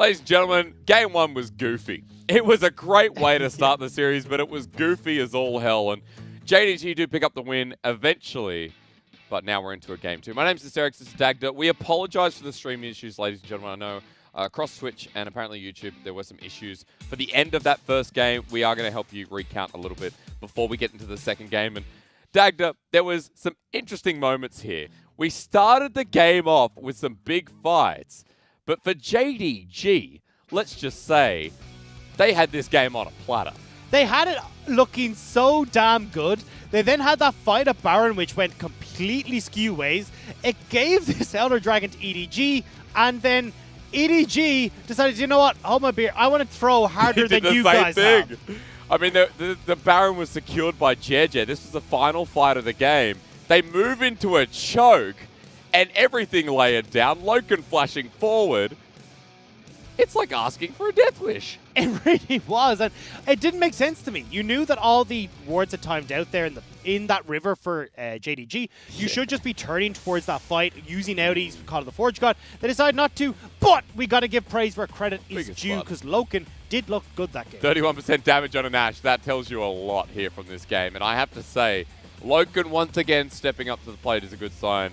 Ladies and gentlemen, game one was goofy. It was a great way to start the series, but it was goofy as all hell. And JDG do pick up the win eventually, but now we're into a game two. My name's Hysterix, this is Dagda. We apologize for the streaming issues, ladies and gentlemen. I know across Twitch and apparently YouTube, there were some issues. For the end of that first game, we are going to help you recount a little bit before we get into the second game. And Dagda, there was some interesting moments here. We started the game off with some big fights, but for JDG, let's just say, they had this game on a platter. They had it looking so damn good. They then had that fight at Baron, which went completely skew ways. It gave this Elder Dragon to EDG, and then EDG decided, you know what, hold my beer, I want to throw harder than you guys have. I mean, the Baron was secured by JDG. This was the final fight of the game. They move into a choke, and everything layered down. Loken flashing forward. It's like asking for a death wish. It really was, and it didn't make sense to me. You knew that all the wards had timed out there in that river for JDG. You should just be turning towards that fight, using Audi's Call of the Forge God. They decided not to, but we got to give praise where credit is due, because Loken did look good that game. 31% damage on an Ashe. That tells you a lot here from this game, and I have to say, Loken once again stepping up to the plate is a good sign.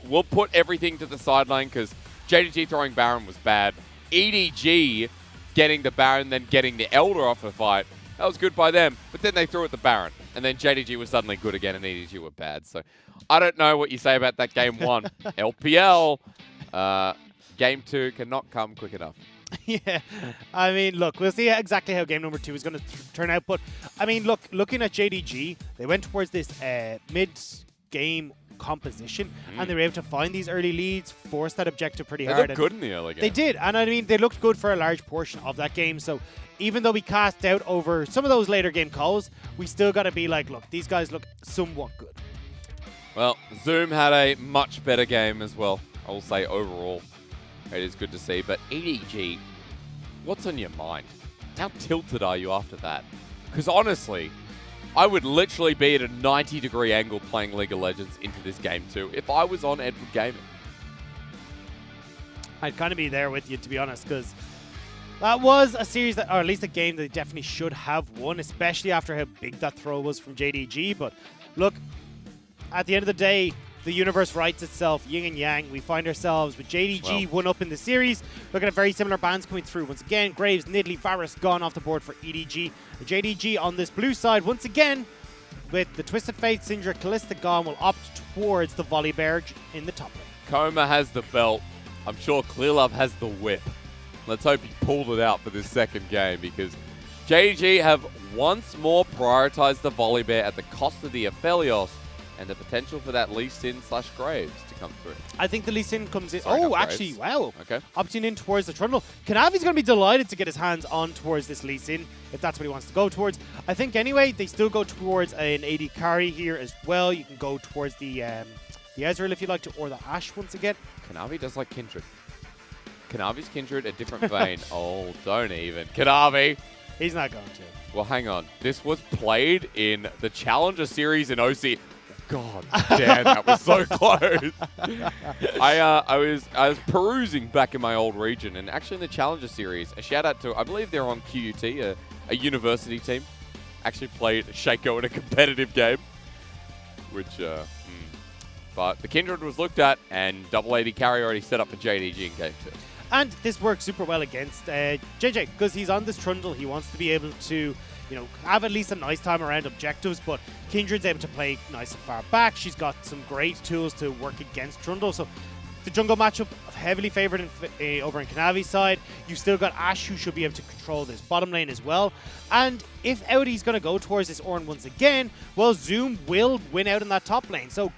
We'll put everything to the sideline because JDG throwing Baron was bad. EDG getting the Baron, then getting the Elder off the fight. That was good by them, but then they threw at the Baron. And then JDG was suddenly good again and EDG were bad. So I don't know what you say about that game one. LPL, game two cannot come quick enough. Yeah, I mean, look, we'll see exactly how game number two is going to turn out. But, I mean, looking at JDG, they went towards this mid-game composition, and they were able to find these early leads, force that objective pretty hard. They looked good in the early game. They did, and I mean, they looked good for a large portion of that game. So even though we cast out over some of those later game calls, we still got to be like, look, these guys look somewhat good. Well, Zoom had a much better game as well, I will say overall. It is good to see, but EDG, what's on your mind? How tilted are you after that? Because honestly, I would literally be at a 90-degree angle playing League of Legends into this game too if I was on Edward Gaming. I'd kind of be there with you, to be honest, because that was a series that, or at least a game that they definitely should have won, especially after how big that throw was from JDG. But look, at the end of the day, the universe writes itself, yin and yang. We find ourselves with JDG one up in the series. Looking at very similar bans coming through. Once again, Graves, Nidalee, Varus gone off the board for EDG. JDG on this blue side, once again, with the Twisted Fate, Syndra, Callista gone, will opt towards the Volibear in the top lane. Coma has the belt. I'm sure Clearlove has the whip. Let's hope he pulled it out for this second game, because JDG have once more prioritized the Volibear at the cost of the Aphelios and the potential for that Lee Sin / Graves to come through. I think the Lee Sin comes in. Sorry, oh, actually, wow. Okay. Opting in towards the Trundle. Kanavi's going to be delighted to get his hands on towards this Lee Sin, if that's what he wants to go towards. I think anyway, they still go towards an AD carry here as well. You can go towards the Ezreal if you like to, or the Ashe once again. Kanavi does like Kindred. Kanavi's Kindred, a different vein. Oh, don't even. Kanavi! He's not going to. Well, hang on. This was played in the Challenger series in OC. God damn, that was so close. I was perusing back in my old region, and actually in the Challenger series, a shout out to, I believe they're on QUT, a university team, actually played Shaco in a competitive game, which, but the Kindred was looked at, and double AD carry already set up for JDG in game two. And this works super well against JJ, because he's on this Trundle. He wants to be able to, you know, have at least a nice time around objectives, but Kindred's able to play nice and far back. She's got some great tools to work against Trundle. So the jungle matchup heavily favored over in Kanavi's side. You've still got Ashe, who should be able to control this bottom lane as well. And if Audi's going to go towards this Ornn once again, well, Zoom will win out in that top lane. So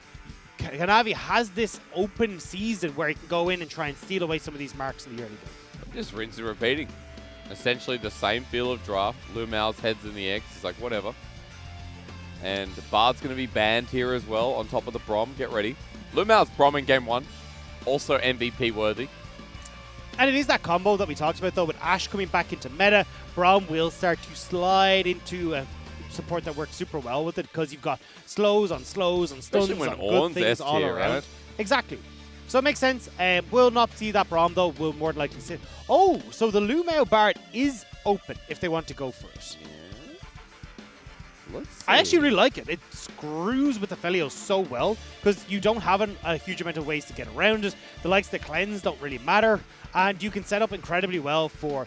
Kanavi has this open season where he can go in and try and steal away some of these marks in the early game. Just rinse and repeating. Essentially the same feel of draft. Lumao's heads in the X. He's like, whatever. And Bard's going to be banned here as well on top of the Brom. Get ready. Lumao's Brom in game one. Also MVP worthy. And it is that combo that we talked about, though, with Ashe coming back into meta. Brom will start to slide into a support that works super well with it, because you've got slows on stuns, especially when on good Ornn's things S all tier, around. right? Exactly. So it makes sense. We'll not see that Braum, though. We'll more than likely see. Oh, so the Lumao Bard is open if they want to go for it. Let's see. I actually really like it. It screws with the Felios so well because you don't have a huge amount of ways to get around it. The likes of the cleanse don't really matter, and you can set up incredibly well for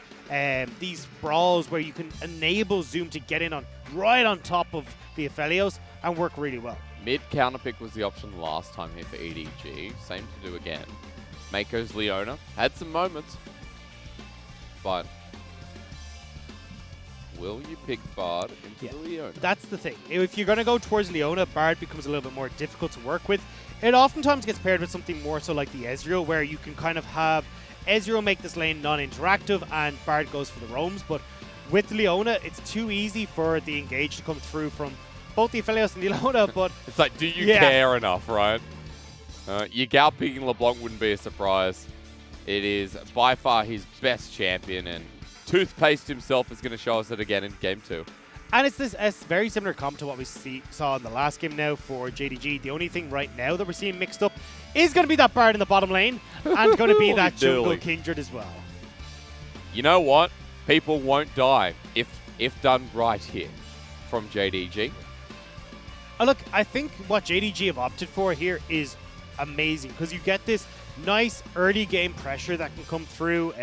these brawls where you can enable Zoom to get in on right on top of the Felios and work really well. Mid counterpick was the option last time here for EDG. Same to do again. Mako's Leona had some moments, but will you pick Bard into the Leona? That's the thing. If you're going to go towards Leona, Bard becomes a little bit more difficult to work with. It oftentimes gets paired with something more so like the Ezreal, where you can kind of have Ezreal make this lane non-interactive and Bard goes for the roams. But with Leona, it's too easy for the engage to come through from both the Aphelios and the Leona. But it's like, do you care enough, right? Yagao picking LeBlanc wouldn't be a surprise. It is by far his best champion, and Toothpaste himself is going to show us it again in Game 2. And it's this very similar comp to what we saw in the last game now for JDG. The only thing right now that we're seeing mixed up is going to be that Bard in the bottom lane and going to be that jungle Kindred as well. You know what? People won't die if done right here from JDG. Look, I think what JDG have opted for here is amazing because you get this nice early game pressure that can come through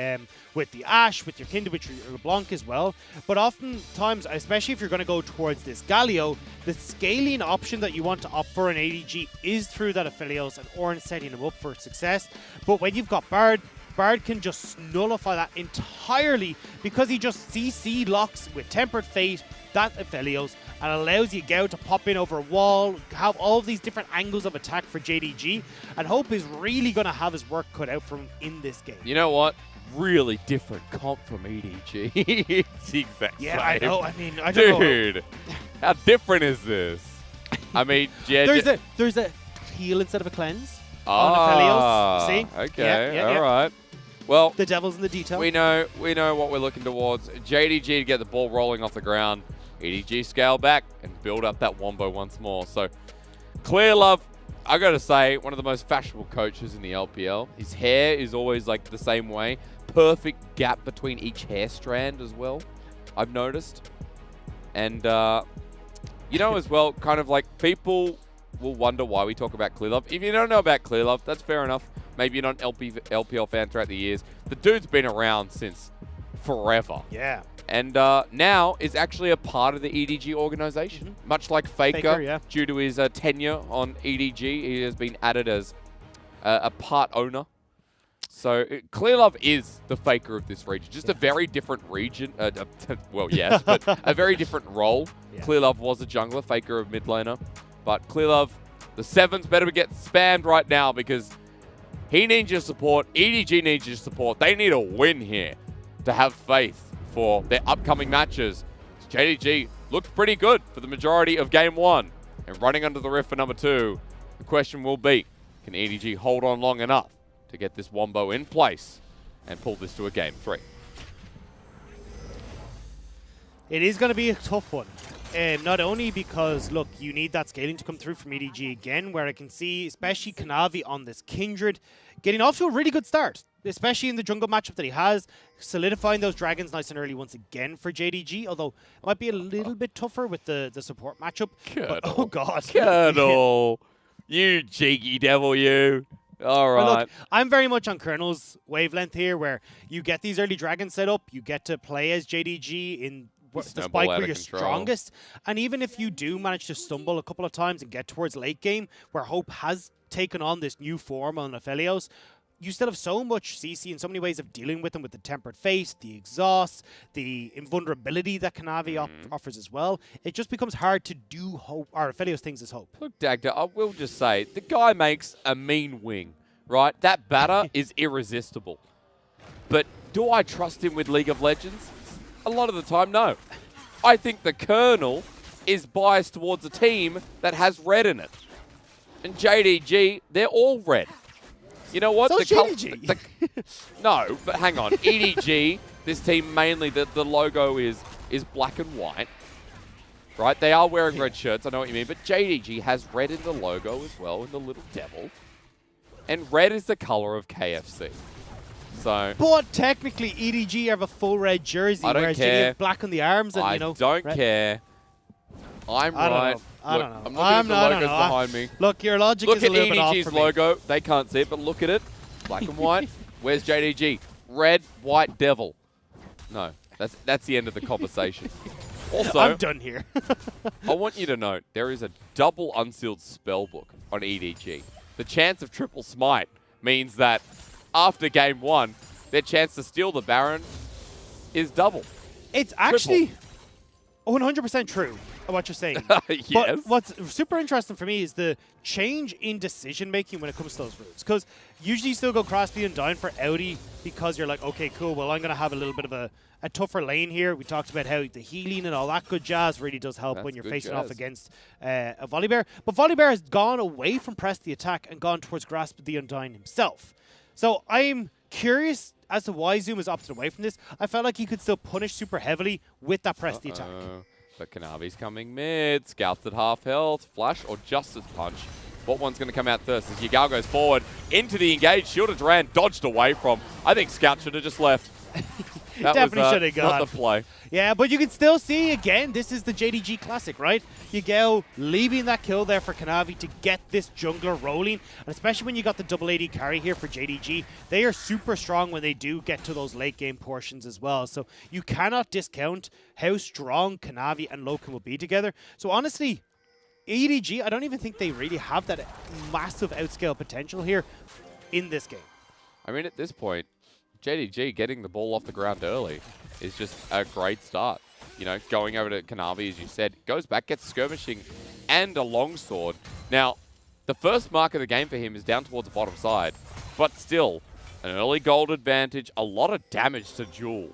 with the Ashe, with your Kindred, with your LeBlanc as well. But oftentimes, especially if you're going to go towards this Galio, the scaling option that you want to opt for in ADG is through that Aphelios and Orange setting them up for success. But when you've got Bard, Bard can just nullify that entirely because he just CC locks with Tempered Fate, that Aphelios, and allows Yagao to pop in over a wall, have all of these different angles of attack for JDG, and Hope is really going to have his work cut out for him in this game. You know what? Really different comp from EDG. It's the exact same. I know. I mean, I don't know. Dude, how different is this? I mean, yeah, there's a heal instead of a cleanse on Aphelios. See? Okay, all right. Well, the devil's in the detail. We know what we're looking towards. JDG to get the ball rolling off the ground. EDG scale back and build up that wombo once more. So, Clear Love, I got to say, one of the most fashionable coaches in the LPL. His hair is always like the same way. Perfect gap between each hair strand as well, I've noticed. And, you know, as well, kind of like people will wonder why we talk about Clear Love. If you don't know about Clear Love, that's fair enough. Maybe you're not an LPL fan throughout the years. The dude's been around since forever. Yeah. And now is actually a part of the EDG organization. Much like Faker due to his tenure on EDG, he has been added as a part owner. So Clear Love is the Faker of this region. Just a very different region. Well, yes, but a very different role. Clear Love was a jungler, Faker of mid laner. But Clear Love, the sevens better get spammed right now because he needs your support. EDG needs your support. They need a win here to have faith for their upcoming matches. JDG looked pretty good for the majority of Game 1. And running under the rift for number 2, the question will be, can EDG hold on long enough to get this wombo in place and pull this to a Game 3? It is going to be a tough one. Not only because, look, you need that scaling to come through from EDG again, where I can see, especially Kanavi on this Kindred, getting off to a really good start, especially in the jungle matchup that he has, solidifying those dragons nice and early once again for JDG, although it might be a little bit tougher with the support matchup. But, oh, God. Colonel, you cheeky devil, you. All right. Well, look, I'm very much on Colonel's wavelength here, where you get these early dragons set up, you get to play as JDG in the spike where you're strongest. And even if you do manage to stumble a couple of times and get towards late game, where Hope has taken on this new form on Aphelios, you still have so much CC and so many ways of dealing with them, with the Tempered Fate, the Exhaust, the invulnerability that Kanavi offers as well. It just becomes hard to do Hope or Aphelios things as Hope. Look, Dagda, I will just say, the guy makes a mean wing, right? That batter is irresistible. But do I trust him with League of Legends? A lot of the time, no. I think the Colonel is biased towards a team that has red in it. And JDG, they're all red. You know what? So JDG. No, but hang on. EDG, this team mainly, the logo is black and white. Right? They are wearing red shirts, I know what you mean. But JDG has red in the logo as well, in the little devil. And red is the color of KFC. So But technically, EDG have a full red jersey, I don't whereas care. JD have black on the arms, and I don't red. care. I'm I don't right. know. I don't know. I'm looking at the I don't logos know. behind me. Look, your logic Look is a at little bit off EDG's for me. logo. They can't see it, but look at it. Black and white. Where's JDG? Red, white, devil. No, that's the end of the conversation. Also, I'm done here. I want you to note there is a double unsealed spellbook on EDG. The chance of triple smite means that after game 1, their chance to steal the Baron is double. It's actually 100% true what you're saying. Yes. But what's super interesting for me is the change in decision making when it comes to those routes. Because usually you still go crossbeat and down for Audi because you're like, okay, cool, well, I'm going to have a little bit of a tougher lane here. We talked about how the healing and all that good jazz really does help when you're facing off against a Volibear. But Volibear has gone away from press the attack and gone towards grasp the Undying himself. So I'm curious as to why Zoom has opted away from this. I felt like he could still punish super heavily with that press the attack. But Kanavi's coming mid. Scouts at half health. Flash or Justice Punch. What one's going to come out first? As Yagao goes forward into the engage. Shield of Duran dodged away from. I think Scout should have just left. That Definitely should have gone. Not the play. Yeah, but you can still see, again, this is the JDG classic, right? Yagao leaving that kill there for Kanavi to get this jungler rolling. And especially when you got the double AD carry here for JDG, they are super strong when they do get to those late game portions as well. So you cannot discount how strong Kanavi and Loken will be together. So honestly, EDG, I don't even think they really have that massive outscale potential here in this game. I mean, at this point, JDG getting the ball off the ground early is just a great start. You know, going over to Kanavi, as you said, goes back, gets skirmishing and a longsword. Now, the first mark of the game for him is down towards the bottom side, but still, an early gold advantage, a lot of damage to Jewel.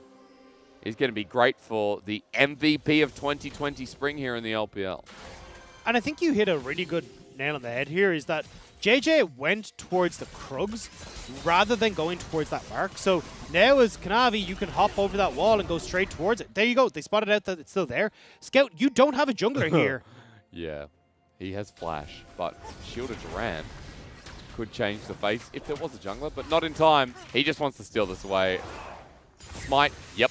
He's going to be great for the MVP of 2020 spring here in the LPL. And I think you hit a really good nail on the head here, is that JJ went towards the Krugs rather than going towards that mark. So now as Kanavi, you can hop over that wall and go straight towards it. There you go. They spotted out that it's still there. Scout, you don't have a jungler here. Yeah, he has Flash, but Shield of Duran could change the face if there was a jungler, but not in time. He just wants to steal this away. Smite, yep.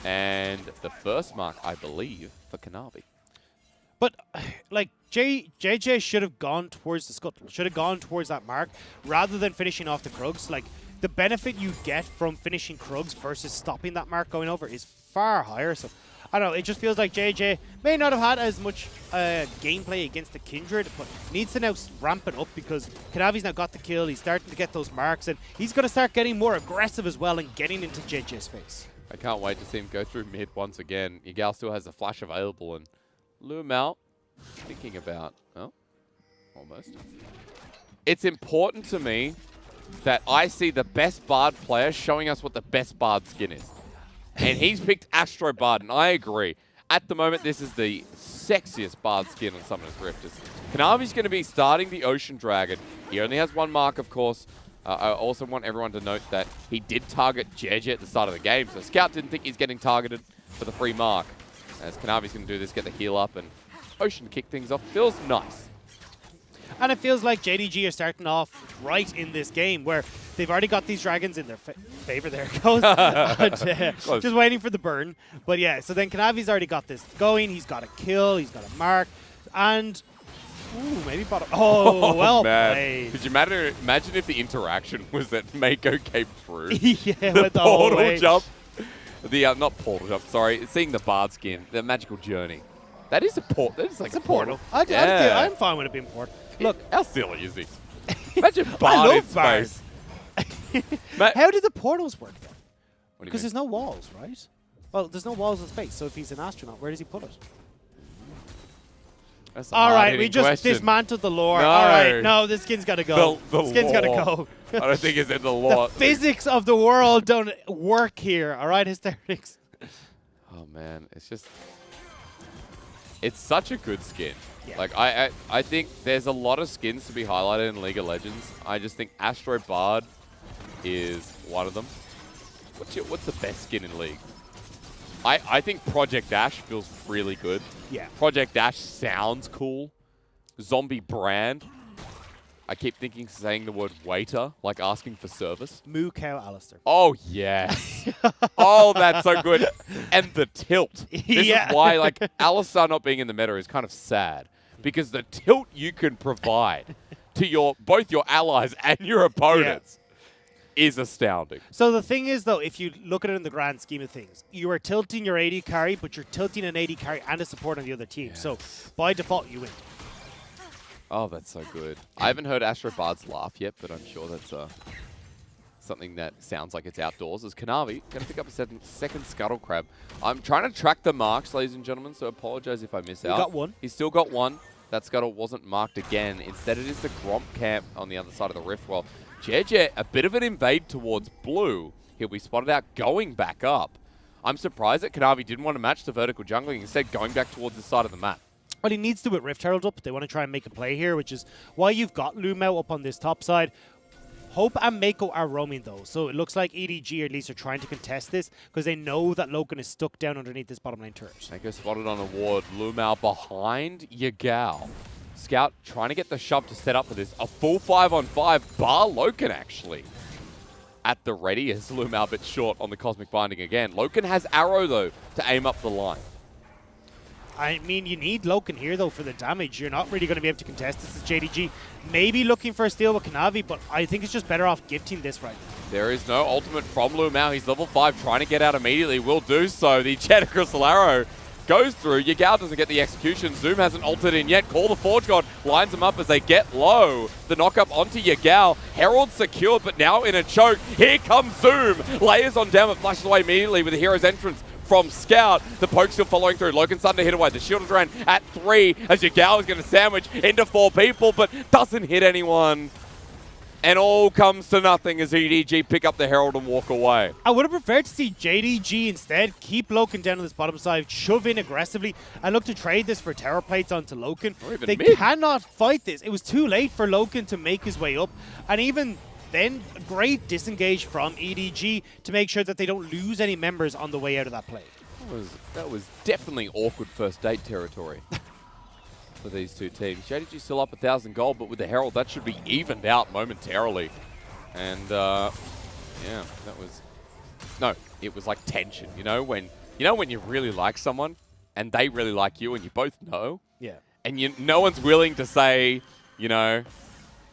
And the first mark, I believe, for Kanavi. But, like, JJ should have gone towards the scuttle, should have gone towards that mark rather than finishing off the Krugs. Like, the benefit you get from finishing Krugs versus stopping that mark going over is far higher. So, I don't know, it just feels like JJ may not have had as much gameplay against the Kindred, but needs to now ramp it up because Kanavi's now got the kill, he's starting to get those marks, and he's going to start getting more aggressive as well and getting into JJ's face. I can't wait to see him go through mid once again. Yagao still has the Flash available, and lure him out. Thinking about, oh, almost. It's important to me that I see the best Bard player showing us what the best Bard skin is. And he's picked Astro Bard, and I agree. At the moment, this is the sexiest Bard skin on Summoner's Rift. Kanavi's going to be starting the Ocean Dragon. He only has one mark, of course. I also want everyone to note that he did target JJ at the start of the game, so Scout didn't think he's getting targeted for the free mark. As Kanavi's going to do this, get the heal up, and Ocean kick things off. Feels nice. And it feels like JDG are starting off right in this game where they've already got these dragons in their favor. There it goes. And, just waiting for the burn. But yeah, so then Kanavi's already got this going. He's got a kill. He's got a mark. And, ooh, maybe bottom. Oh, well played. Could you imagine if the interaction was that Mako came through? Yeah, the with the whole portal way. jump. The, not portal jump, sorry. Seeing the Bard skin, the magical journey. That is a portal. That is like it's a portal. I'm fine with it being portal. Look, how silly is he? Imagine Bard in space. How do the portals work then? Because there's no walls, right? Well, there's no walls in space, so if he's an astronaut, where does he put it? All right, we just dismantled the lore. No. All right, no, this skin's got to go. The skin's got to go. I don't think it's in the lore. The physics of the world don't work here. All right, hysterics. Oh, man. It's just... It's such a good skin. Yeah. Like, I think there's a lot of skins to be highlighted in League of Legends. I just think Astro Bard is one of them. What's the best skin in League? I think Project Dash feels really good. Yeah. Project Dash sounds cool. Zombie Brand. I keep thinking saying the word waiter, like asking for service. Moo cow Alistair. Oh, yes. Oh, that's so good. And the tilt. This is why, like, Alistair not being in the meta is kind of sad. Because the tilt you can provide to both your allies and your opponents is astounding. So the thing is, though, if you look at it in the grand scheme of things, you are tilting your AD carry, but you're tilting an AD carry and a support on the other team. So by default, you win. Oh, that's so good. I haven't heard Astro Bard's laugh yet, but I'm sure that's something that sounds like it's outdoors. As Kanavi going to pick up a second Scuttle Crab. I'm trying to track the marks, ladies and gentlemen, so apologize if I miss out. Got one. He's still got one. That Scuttle wasn't marked again. Instead, it is the Gromp camp on the other side of the Rift. Well, JJ, a bit of an invade towards blue. He'll be spotted out going back up. I'm surprised that Kanavi didn't want to match the vertical jungling, instead going back towards the side of the map. Well, he needs to with Rift Herald up. They want to try and make a play here, which is why you've got Lumao up on this top side. Hope and Mako are roaming, though. So it looks like EDG, or at least, are trying to contest this because they know that Loken is stuck down underneath this bottom lane turret. Mako spotted on a ward. Lumao behind Yagao. Scout trying to get the shove to set up for this. A full 5-on-5 bar Loken, actually. At the ready as Lumao a bit short on the Cosmic Binding again. Loken has arrow, though, to aim up the line. I mean, you need Loken here, though, for the damage. You're not really going to be able to contest this as JDG. Maybe looking for a steal with Kanavi, but I think it's just better off gifting this right now. There is no ultimate from Lumao. He's level 5, trying to get out immediately. Will do so. The Jet Crystal Arrow goes through. Yagao doesn't get the execution. Zoom hasn't ulted in yet. Call the Forge God lines them up as they get low. The knock-up onto Yagao. Herald secured, but now in a choke. Here comes Zoom. Layers on down, but flashes away immediately with the hero's entrance from Scout. The poke still following through. Loken starting to hit away. The shield is ran at 3 as Yagao is going to sandwich into 4 people, but doesn't hit anyone. And all comes to nothing as EDG pick up the Herald and walk away. I would have preferred to see JDG instead keep Loken down on this bottom side, shove in aggressively, and look to trade this for tower plates onto Loken. They cannot fight this. It was too late for Loken to make his way up, and even then, great disengage from EDG to make sure that they don't lose any members on the way out of that play. That was definitely awkward first date territory for these two teams. JDG still up 1,000 gold, but with the Herald, that should be evened out momentarily. And yeah, that was it was like tension. You know when you really like someone and they really like you, and you both know. Yeah. And no one's willing to say,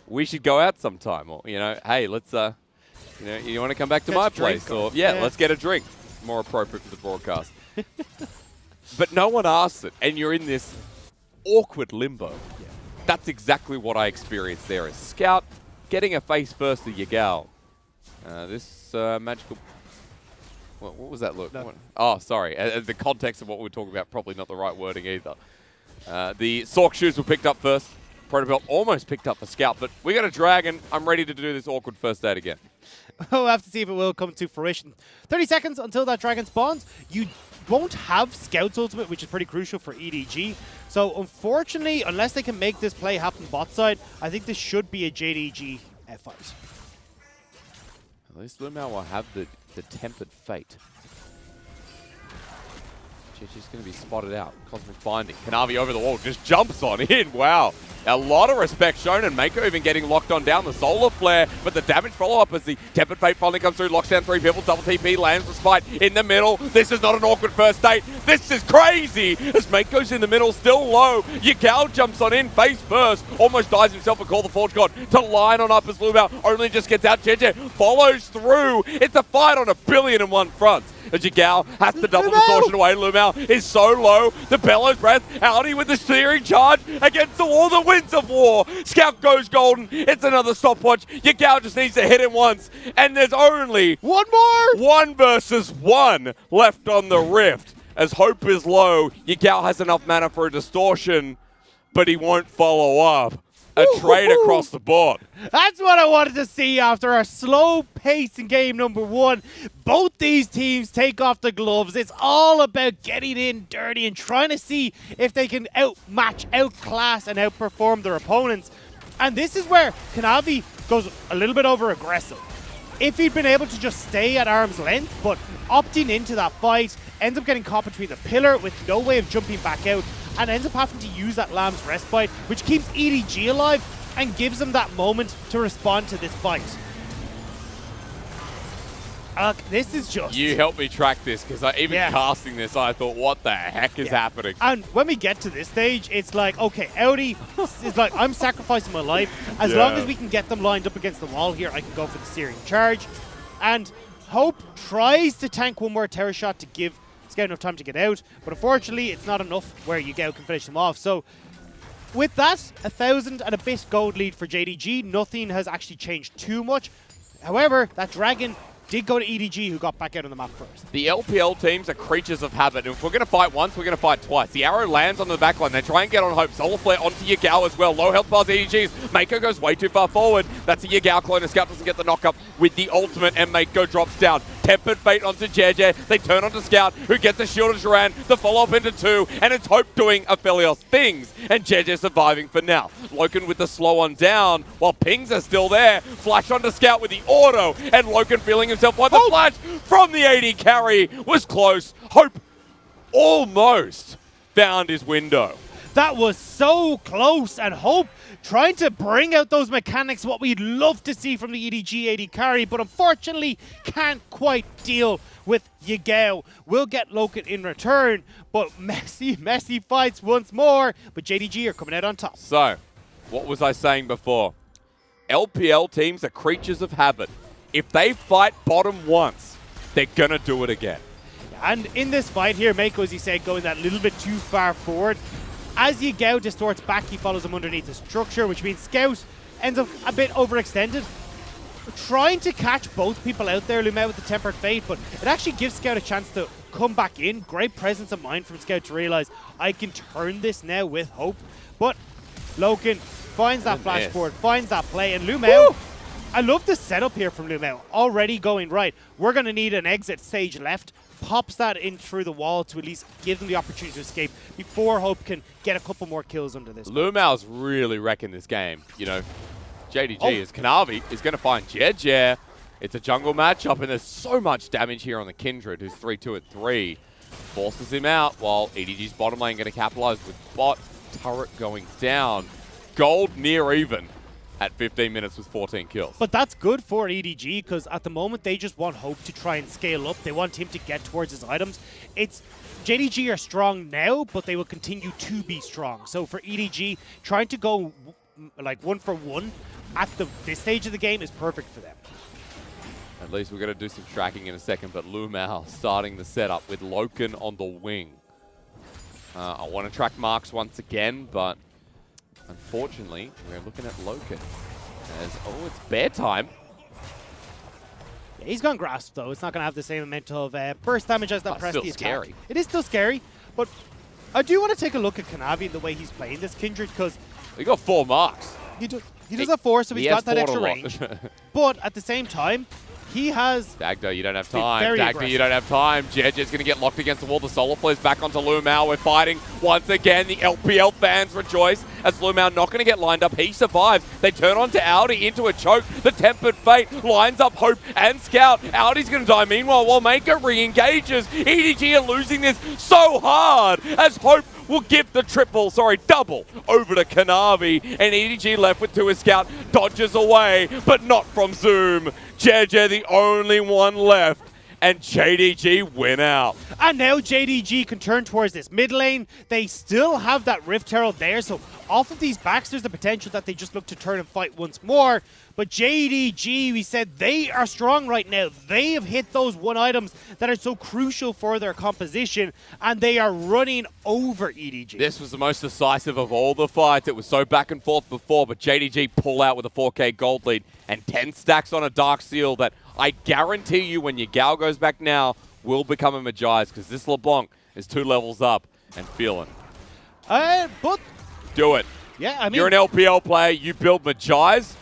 we should go out sometime, or hey, let's you want to come back to my place, or let's get a drink. More appropriate for the broadcast. But no one asks it, and you're in this awkward limbo. Yeah. That's exactly what I experienced there as Scout getting a face first to Yagao. This magical... What was that look? No. Oh, sorry. The context of what we're talking about, probably not the right wording either. The Sork shoes were picked up first. Protobelt almost picked up for Scout, but we got a dragon. I'm ready to do this awkward first date again. We'll have to see if it will come to fruition. 30 seconds until that dragon spawns. You won't have Scout's ultimate, which is pretty crucial for EDG. So unfortunately, unless they can make this play happen bot side, I think this should be a JDG fight. At least Lumao will have the tempered fate. She's going to be spotted out. Cosmic Binding. Kanavi over the wall. Just jumps on in. Wow. A lot of respect shown, and Mako even getting locked on down the Solar Flare, but the damage follow-up as the Tempered Fate finally comes through, locks down 3 people, double TP, lands the spite in the middle. This is not an awkward first date. This is crazy as Mako's in the middle, still low. Yagao jumps on in, face first, almost dies himself, and call the Forge God to line on up as Lumao only just gets out. JJ follows through. It's a fight on 1,000,000,001 fronts. As Yagao has to double distortion away. Lumao is so low. The Bellows Breath, Audi with the steering charge against the wall. The Winds of War. Scout goes golden. It's another stopwatch. Yagao just needs to hit him once. And there's only one more. 1 versus 1 left on the Rift. As hope is low, Yagao has enough mana for a distortion, but he won't follow up. A trade across the board. That's what I wanted to see after a slow pace in game number 1. Both these teams take off the gloves. It's all about getting in dirty and trying to see if they can outmatch, outclass, and outperform their opponents. And this is where Kanavi goes a little bit over aggressive. If he'd been able to just stay at arm's length, but opting into that fight, ends up getting caught between the pillar with no way of jumping back out, and ends up having to use that Lamb's Respite, which keeps EDG alive and gives them that moment to respond to this fight. This is just... You helped me track this, because even casting this, I thought, what the heck is happening? And when we get to this stage, it's like, okay, Audi is like, I'm sacrificing my life. As long as we can get them lined up against the wall here, I can go for the searing charge. And Hope tries to tank one more terror shot to give Scout enough time to get out. But unfortunately, it's not enough where Yagao can finish them off. So with that, 1,000 and a bit gold lead for JDG. Nothing has actually changed too much. However, that Dragon did go to EDG, who got back out on the map first. The LPL teams are creatures of habit. If we're going to fight once, we're going to fight twice. The arrow lands on the backline. They try and get on Hope. Solar Flare onto Yagao as well. Low health bars EDGs. Mako goes way too far forward. That's a Yagao clone. The Scout doesn't get the knock-up with the ultimate, and Mako drops down. Tempered Fate onto JJ. They turn onto Scout, who gets the shield of Duran. The follow-up into 2, and it's Hope doing Aphelios things, and JJ surviving for now. Loken with the slow on down, while pings are still there. Flash onto Scout with the auto, and Loken feeling himself by the flash from the AD carry was close. Hope almost found his window. That was so close, and Hope trying to bring out those mechanics, what we'd love to see from the EDG AD carry, but unfortunately can't quite deal with Yagao. We'll get Loken in return, but messy fights once more, but JDG are coming out on top. So, what was I saying before? LPL teams are creatures of habit. If they fight bottom once, they're going to do it again. And in this fight here, Mako, as you said, going that little bit too far forward. As Yagao distorts back, he follows him underneath the structure, which means Scout ends up a bit overextended. Trying to catch both people out there, Lumel with the Tempered Fate, but it actually gives Scout a chance to come back in. Great presence of mind from Scout to realize, I can turn this now with Hope. But Loken finds that flash forward, finds that play, and Lumel, I love the setup here from Lumel. Already going, right, we're going to need an exit stage left. Pops that in through the wall to at least give them the opportunity to escape before Hope can get a couple more kills under this. Lumel's really wrecking this game. You know, JDG is Kanavi is going to find JJ. It's a jungle matchup, and there's so much damage here on the Kindred, who's 3-2 at 3. Forces him out, while EDG's bottom lane going to capitalize with bot turret going down. Gold near even at 15 minutes with 14 kills. But that's good for EDG, because at the moment they just want Hope to try and scale up. They want him to get towards his items. It's JDG are strong now, but they will continue to be strong. So for EDG, trying to go like 1-for-1 at this stage of the game is perfect for them. At least we're going to do some tracking in a second, but Lumel starting the setup with Loken on the wing. I want to track marks once again, but unfortunately, we're looking at Loken as, it's bear time. Yeah, he's gone grasp, though. It's not going to have the same amount of burst damage as that Prestige attack. Scary. It is still scary, but I do want to take a look at Kanavi and the way he's playing this Kindred, because he got 4 marks. He does have 4, so he's got that extra range. But at the same time, he has... Dagda, you don't have time. Dagda, you don't have time. JJ's going to get locked against the wall. The Solar Flare's back onto Lumel. We're fighting once again. The LPL fans rejoice as Lumel not going to get lined up. He survives. They turn onto Audi into a choke. The Tempered Fate lines up Hope and Scout. Audi's going to die meanwhile while Mako re-engages. EDG are losing this so hard as Hope will give the double over to Kanavi, and EDG left with 2 as Scout dodges away, but not from Zoom. JJ the only one left, and JDG win out. And now JDG can turn towards this mid lane. They still have that Rift Herald there, so off of these backs, there's the potential that they just look to turn and fight once more. But JDG, we said they are strong right now. They have hit those 1 items that are so crucial for their composition, and they are running over EDG. This was the most decisive of all the fights. It was so back and forth before, but JDG pull out with a 4K gold lead and 10 stacks on a Dark Seal that I guarantee you when Yagao goes back now will become a Magi's, because this LeBlanc is 2 levels up and feeling. But do it. Yeah, I mean, you're an LPL player, you build Magi's,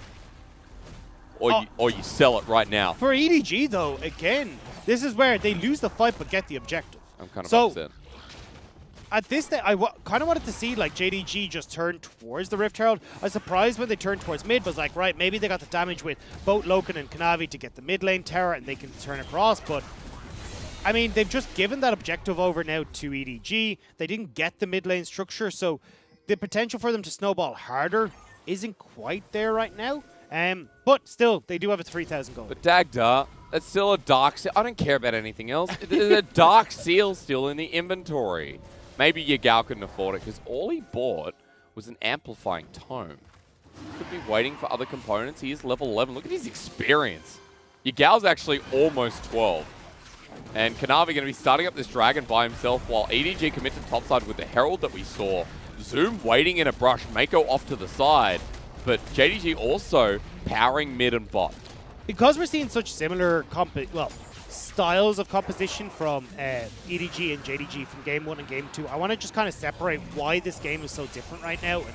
or you sell it right now. For EDG, though, again, this is where they lose the fight but get the objective. I'm kind of upset. At this stage, I kind of wanted to see like JDG just turn towards the Rift Herald. I was surprised when they turned towards mid, was like, right, maybe they got the damage with both Loken and Kanavi to get the mid lane tower and they can turn across, but I mean, they've just given that objective over now to EDG. They didn't get the mid lane structure, so the potential for them to snowball harder isn't quite there right now. But still, they do have a 3,000 gold. But Dagda, that's still a Dark Seal. I don't care about anything else. There's a Dark Seal still in the inventory. Maybe Yagao couldn't afford it because all he bought was an Amplifying Tome. Could be waiting for other components. He is level 11. Look at his experience. Yagao's actually almost 12. And Kanavi going to be starting up this Dragon by himself while EDG commit to topside with the Herald that we saw. Zoom waiting in a brush, Mako off to the side. But JDG also powering mid and bot. Because we're seeing such similar styles of composition from EDG and JDG from Game 1 and Game 2, I want to just kind of separate why this game is so different right now. And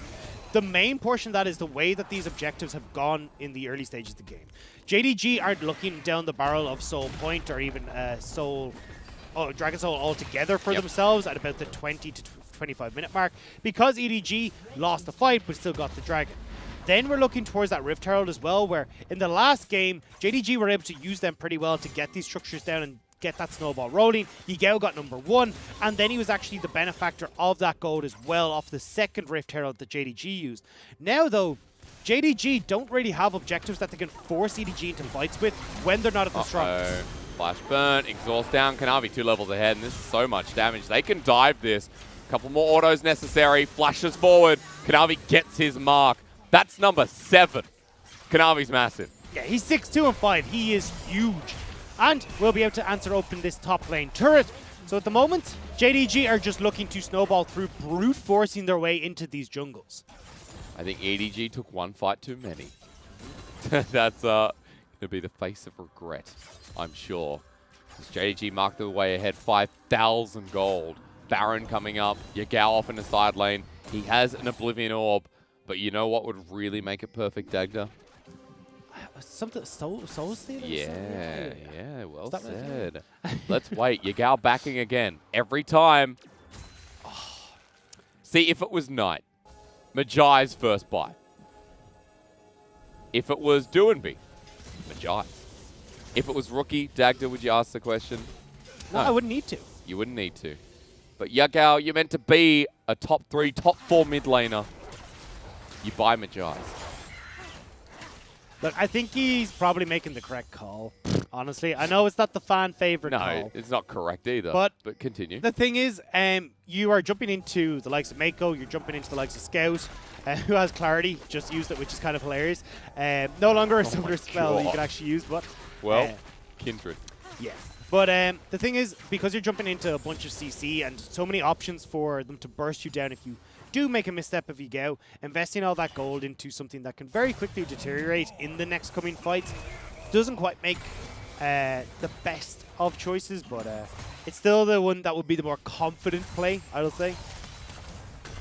the main portion of that is the way that these objectives have gone in the early stages of the game. JDG aren't looking down the barrel of Soul Point or even Dragon Soul altogether for themselves at about the 20 to 25 minute mark because EDG lost the fight but still got the Dragon. Then we're looking towards that Rift Herald as well, where in the last game, JDG were able to use them pretty well to get these structures down and get that snowball rolling. Yagao got number 1, and then he was actually the benefactor of that gold as well off the second Rift Herald that JDG used. Now, though, JDG don't really have objectives that they can force EDG into fights with when they're not at the strongest. Flash burn, exhaust down, Kanavi 2 levels ahead, and this is so much damage. They can dive this. A couple more autos necessary, flashes forward, Kanavi gets his mark. That's number 7. Kanavi's massive. Yeah, he's 6'2" and 5. He is huge. And we'll be able to answer open this top lane turret. So at the moment, JDG are just looking to snowball through, brute forcing their way into these jungles. I think EDG took one fight too many. That's going to be the face of regret, I'm sure. As JDG marked the way ahead, 5,000 gold. Baron coming up, Yagao off in the side lane. He has an Oblivion Orb. But you know what would really make it perfect, Dagda? Something Soul Stealer? Yeah, well said. Let's wait. Yagao backing again. Every time. Oh. See, if it was Knight, Majai's first buy. If it was Duanby, Majai. If it was Rookie, Dagda, would you ask the question? No, I wouldn't need to. You wouldn't need to. But Yagao, you're meant to be a top 3, top 4 mid laner. You buy Majai's. Look, I think he's probably making the correct call, honestly. I know it's not the fan favorite call. No, it's not correct either, but continue. The thing is, you are jumping into the likes of Mako, you're jumping into the likes of Scout, who has clarity, just used it, which is kind of hilarious. No longer a summoner spell that you can actually use, but... Well, Kindred. Yeah. But the thing is, because you're jumping into a bunch of CC and so many options for them to burst you down if you do make a misstep if you go, investing all that gold into something that can very quickly deteriorate in the next coming fights doesn't quite make the best of choices, but it's still the one that would be the more confident play, I would say.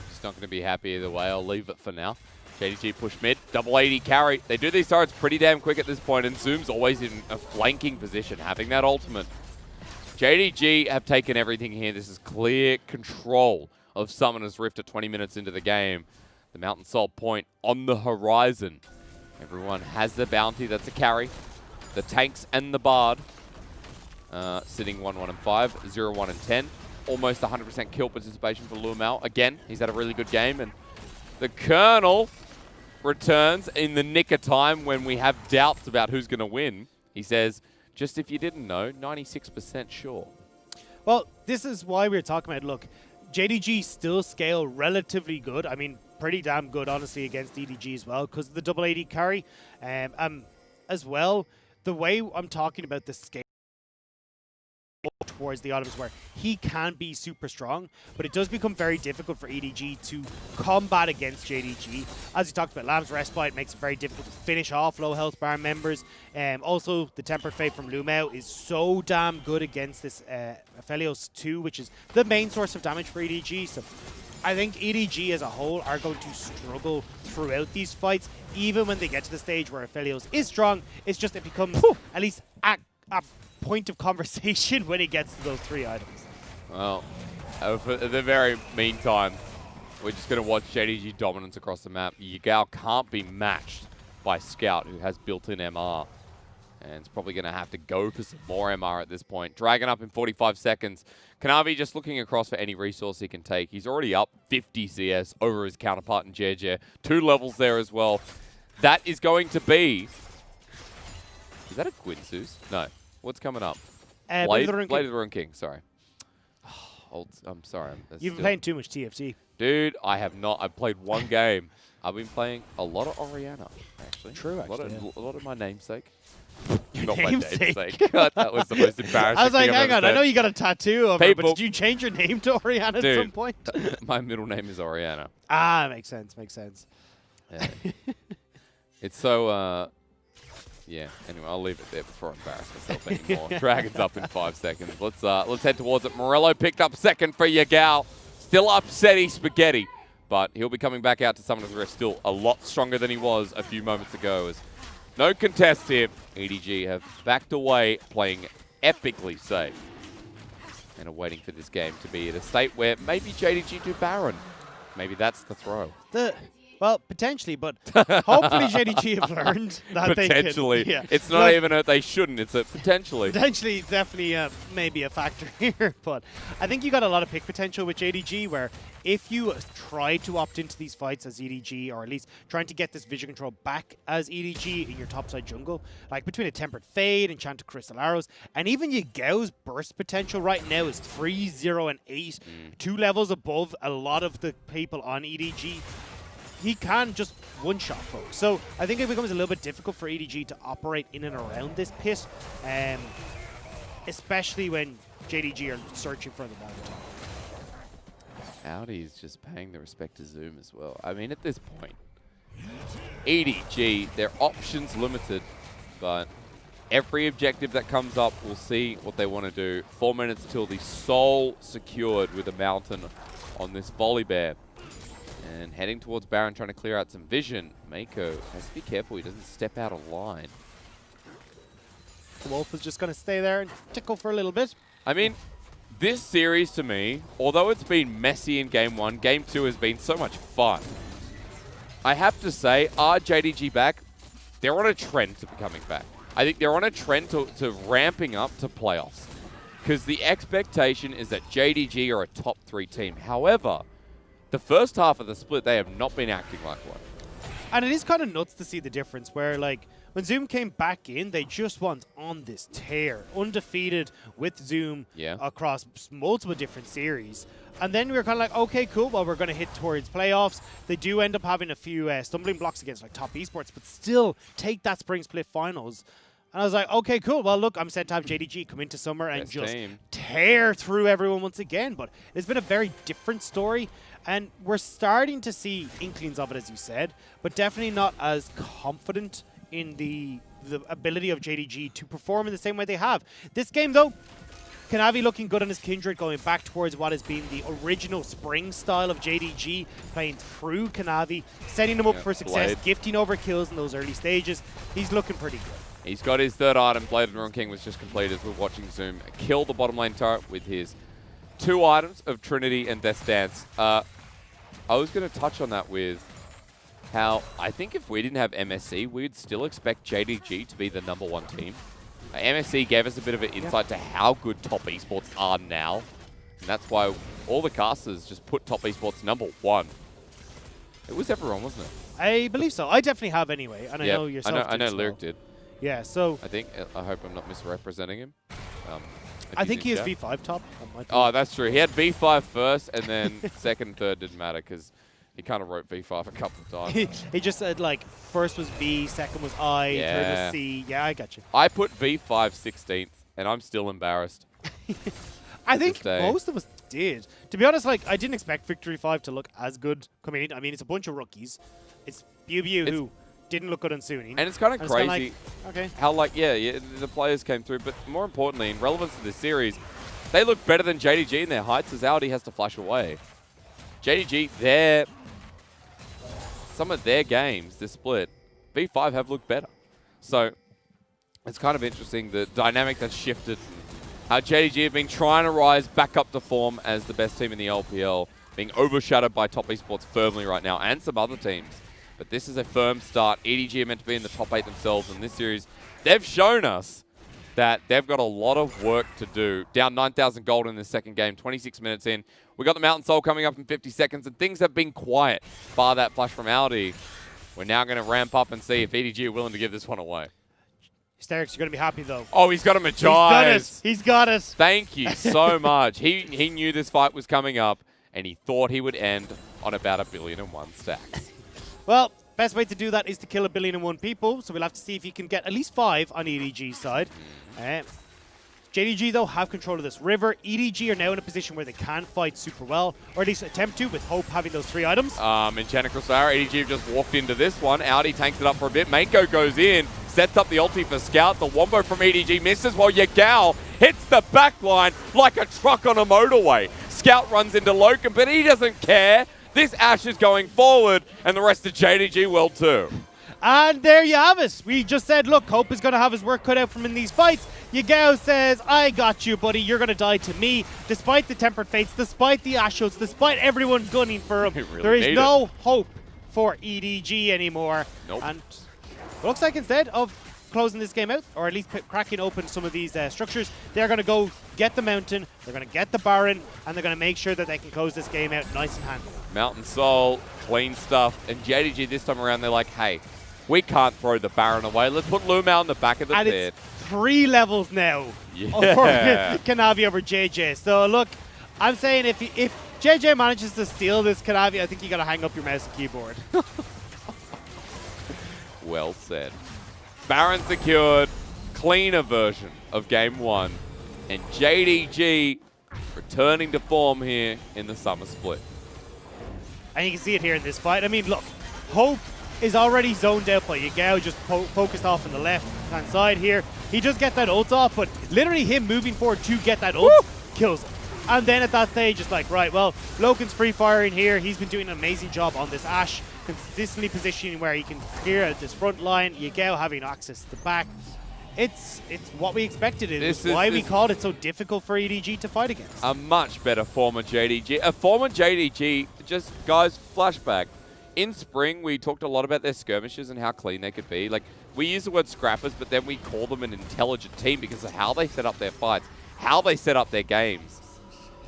Just not going to be happy either way. I'll leave it for now. JDG push mid, double 80 carry. They do these turrets pretty damn quick at this point, and Zoom's always in a flanking position, having that ultimate. JDG have taken everything here. This is clear control of Summoner's Rift at 20 minutes into the game. The Mountain Salt Point on the horizon. Everyone has their bounty. That's a carry. The tanks and the Bard sitting 1-1 and 5, 0-1 and 10. Almost 100% kill participation for Lumao. Again, he's had a really good game. And the Colonel returns in the nick of time when we have doubts about who's going to win. He says, just if you didn't know, 96% sure. Well, this is why we were talking about, look, JDG still scale relatively good. I mean, pretty damn good, honestly, against EDG as well, because of the double 80 carry. As well, the way I'm talking about the scale towards the items where he can be super strong, but it does become very difficult for EDG to combat against JDG. As you talked about, Lamb's Respite makes it very difficult to finish off low health bar members. Also, the Tempered Fate from Lumao is so damn good against this Aphelios 2, which is the main source of damage for EDG. So I think EDG as a whole are going to struggle throughout these fights, even when they get to the stage where Aphelios is strong. It's just it becomes at least a point of conversation when it gets to those 3 items. Well, for the very meantime, we're just going to watch JDG dominance across the map. Yagao can't be matched by Scout, who has built-in MR. And it's probably going to have to go for some more MR at this point. Dragon up in 45 seconds. Kanavi just looking across for any resource he can take. He's already up 50 CS over his counterpart in JJ. 2 levels there as well. That is going to be... Is that a Quinsus? No. What's coming up? Blade of the Rune King, sorry. I'm sorry. You've been playing too much TFT. Dude, I have not. I've played one game. I've been playing a lot of Orianna, actually. True, actually. A lot of my namesake. Not my namesake. God, that was the most embarrassing I was like, thing hang on, I know you got a tattoo of her, but did you change your name to Orianna at some point? My middle name is Orianna. Ah, makes sense, makes sense. Yeah. It's so, yeah, anyway, I'll leave it there before I embarrass myself anymore. Dragon's up in 5 seconds. Let's head towards it. Morello picked up second for Yagal. Still upsetty spaghetti, but he'll be coming back out to Summoner's Rift still a lot stronger than he was a few moments ago. As no contest here. EDG have backed away, playing epically safe. And are waiting for this game to be at a state where maybe JDG do Baron. Maybe that's the throw. Well, potentially, but hopefully JDG have learned that potentially. They can. Yeah. It's not even a they shouldn't, it's a potentially. Potentially, definitely maybe a factor here, but I think you got a lot of pick potential with JDG where if you try to opt into these fights as EDG, or at least trying to get this vision control back as EDG in your topside jungle, like between a Tempered Fade, Enchanted Crystal Arrows, and even Yagao's burst potential right now is 3, 0, and 8, 2 levels above a lot of the people on EDG. He can just one-shot folks. So I think it becomes a little bit difficult for EDG to operate in and around this pit, especially when JDG are searching for the bottom top. Audi's just paying the respect to Zoom as well. I mean, at this point, EDG, their options limited, but every objective that comes up, we'll see what they want to do. 4 minutes till the soul secured with a mountain on this volley bear. And heading towards Baron, trying to clear out some vision. Mako has to be careful he doesn't step out of line. The Wolf is just going to stay there and tickle for a little bit. I mean, this series to me, although it's been messy in Game 1, Game 2 has been so much fun. I have to say, are JDG back? They're on a trend to becoming back. I think they're on a trend to ramping up to playoffs. Because the expectation is that JDG are a top 3 team. However, the first half of the split, they have not been acting like one. And it is kind of nuts to see the difference where, like, when Zoom came back in, they just went on this tear. Undefeated with Zoom across multiple different series. And then we were kind of like, okay, cool, well, we're going to hit towards playoffs. They do end up having a few stumbling blocks against, like, top esports, but still take that spring split finals. And I was like, okay, cool. Well, look, I'm set to have JDG come into summer and just tear through everyone once again. But it's been a very different story. And we're starting to see inklings of it, as you said, but definitely not as confident in the ability of JDG to perform in the same way they have. This game, though, Kanavi looking good on his Kindred, going back towards what has been the original spring style of JDG, playing through Kanavi, setting him up for success, gifting over kills in those early stages. He's looking pretty good. He's got his third item. Blade of the Rune King was just completed. We're watching Zoom kill the bottom lane turret with his 2 items of Trinity and Death Dance. I was going to touch on that with how I think if we didn't have MSC, we'd still expect JDG to be the #1 team. MSC gave us a bit of an insight to how good top esports are now. And that's why all the casters just put top esports #1. It was everyone, wasn't it? I believe so. I definitely have anyway. And I know yourself I know Lyric did. Yeah, so I hope I'm not misrepresenting him. I think he is V5 top. Oh, that's true. He had V5 first, and then second and third didn't matter because he kind of wrote V5 a couple of times. He just said, like, first was V, second was I, third was C. Yeah, I got you. I put V5 16th, and I'm still embarrassed. I think most of us did. To be honest, like, I didn't expect Victory 5 to look as good coming in. I mean, it's a bunch of rookies. It's BuBu who didn't look good on Sunny. And it's kind of crazy how, like, the players came through. But more importantly, in relevance to this series, they look better than JDG in their heights as Audi has to flash away. JDG, some of their games, this split, V5 have looked better. So it's kind of interesting the dynamic that's shifted. How JDG have been trying to rise back up to form as the best team in the LPL, being overshadowed by top esports firmly right now and some other teams. But this is a firm start. EDG are meant to be in the top 8 themselves, and this series they've shown us that they've got a lot of work to do. Down 9,000 gold in the second game, 26 minutes in. We got the Mountain Soul coming up in 50 seconds, and things have been quiet, bar that flash from Audi. We're now going to ramp up and see if EDG are willing to give this one away. Hysterics, you're going to be happy, though. Oh, he's got a Magi's. He's done it. He's got it. Thank you so much. He knew this fight was coming up, and he thought he would end on about 1,000,000,001 stacks. Well, best way to do that is to kill 1,000,000,001 people, so we'll have to see if he can get at least 5 on EDG's side. JDG, though, have control of this river. EDG are now in a position where they can fight super well, or at least attempt to, with Hope having those 3 items. Enchanted Crystal, EDG have just walked into this one. Audi tanks it up for a bit. Mako goes in, sets up the ulti for Scout. The wombo from EDG misses while Yagao hits the back line like a truck on a motorway. Scout runs into Loken, but he doesn't care. This Ashe is going forward, and the rest of JDG will too. And there you have it. We just said, look, Hope is going to have his work cut out from in these fights. Yagao says, I got you, buddy. You're going to die to me. Despite the Tempered Fates, despite the Ashos, despite everyone gunning for him, really there is no hope for EDG anymore. Nope. And it looks like instead of closing this game out, or at least cracking open some of these structures, they're going to go get the Mountain, they're going to get the Baron, and they're going to make sure that they can close this game out nice and handily. Mountain Soul, clean stuff. And JDG this time around, they're like, hey, we can't throw the Baron away. Let's put Lumao in the back of the pit. It's 3 levels now for Kanavi over JJ. So look, I'm saying if JJ manages to steal this Kanavi, I think you got to hang up your mouse and keyboard. Well said. Baron secured, cleaner version of game 1. And JDG returning to form here in the summer split. And you can see it here in this fight. I mean, look, Hope is already zoned out by Yagao, just focused off on the left-hand side here. He just get that ult off, but literally him moving forward to get that ult kills him. And then at that stage, it's like, right, well, Loken's free firing here. He's been doing an amazing job on this Ashe, consistently positioning where he can clear out this front line. Yagao having access to the back. It's what we expected. It's why we called it so difficult for EDG to fight against. A much better former JDG. A former JDG, just guys, flashback. In spring, we talked a lot about their skirmishes and how clean they could be. Like, we use the word scrappers, but then we call them an intelligent team because of how they set up their fights, how they set up their games.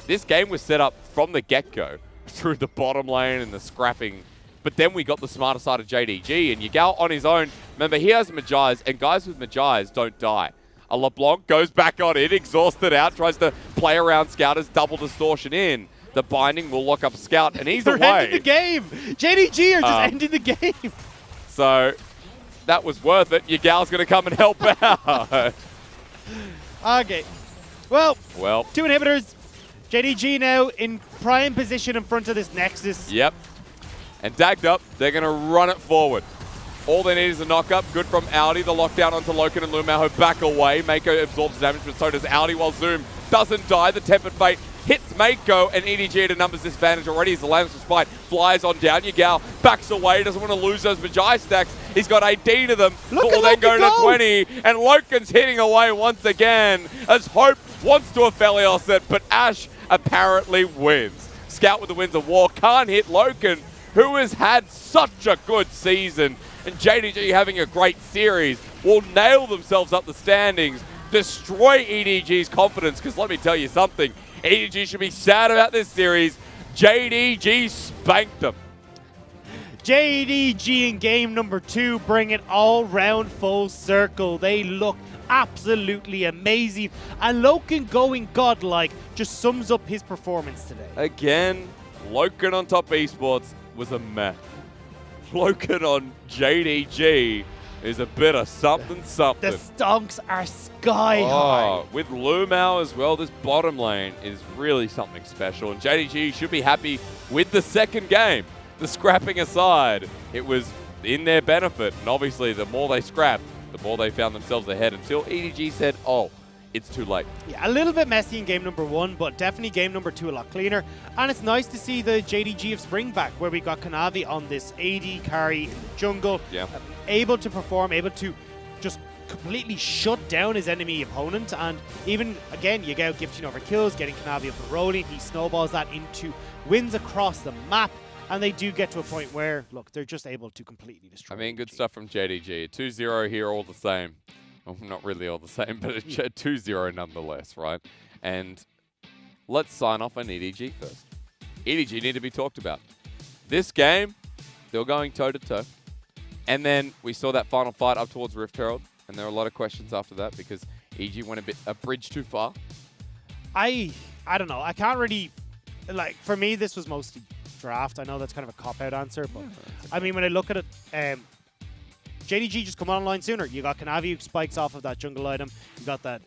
This game was set up from the get-go through the bottom lane and the scrapping. But then we got the smarter side of JDG, and Yagao on his own. Remember, he has Magi's, and guys with Magi's don't die. A LeBlanc goes back on it, exhausted out, tries to play around Scouters, double distortion in. The binding will lock up Scout, and he's away. They're ending the game. JDG are just ending the game. So that was worth it. Yagao's going to come and help out. Okay. Well, 2 inhibitors. JDG now in prime position in front of this Nexus. Yep. And dagged up, they're going to run it forward. All they need is a knock-up. Good from Audi. The lockdown onto Loken and Lumao back away. Mako absorbs damage, but so does Audi, while Zoom doesn't die. The Tempered Fate hits Mako, and EDG at a numbers disadvantage already as the Lance fight flies on down. Yagao backs away, doesn't want to lose those Magi stacks. He's got AD to them. Will then go to 20, and Loken's hitting away once again as Hope wants to Aphelios it, but Ashe apparently wins. Scout with the Winds of War can't hit Loken, who has had such a good season, and JDG having a great series will nail themselves up the standings, destroy EDG's confidence, because let me tell you something, EDG should be sad about this series. JDG spanked them. JDG in game number 2 bring it all round full circle. They look absolutely amazing, and Loken going godlike just sums up his performance today. Again, Loken on top esports was a meh. Loken on JDG is a bit of something. The stonks are sky high. With Lumao as well, this bottom lane is really something special, and JDG should be happy with the second game. The scrapping aside, it was in their benefit, and obviously the more they scrapped, the more they found themselves ahead until EDG said, oh, it's too late. Yeah, a little bit messy in game number 1, but definitely game number 2 a lot cleaner. And it's nice to see the JDG of Spring back, where we got Kanavi on this AD carry in the jungle, able to perform, able to just completely shut down his enemy opponent. And even, again, Yagao gifting over kills, getting Kanavi up and rolling. He snowballs that into wins across the map. And they do get to a point where, look, they're just able to completely destroy. I mean, good stuff from JDG. 2-0 here all the same. Well, not really all the same, but it's 2-0 nonetheless, right? And let's sign off on EDG first. EDG need to be talked about. This game, they were going toe-to-toe. And then we saw that final fight up towards Rift Herald, and there were a lot of questions after that because EDG went a bridge too far. I don't know. I can't really, like, for me, this was mostly draft. I know that's kind of a cop-out answer, but I mean, when I look at it, JDG just come online sooner. You got Kanavi who spikes off of that jungle item. You got that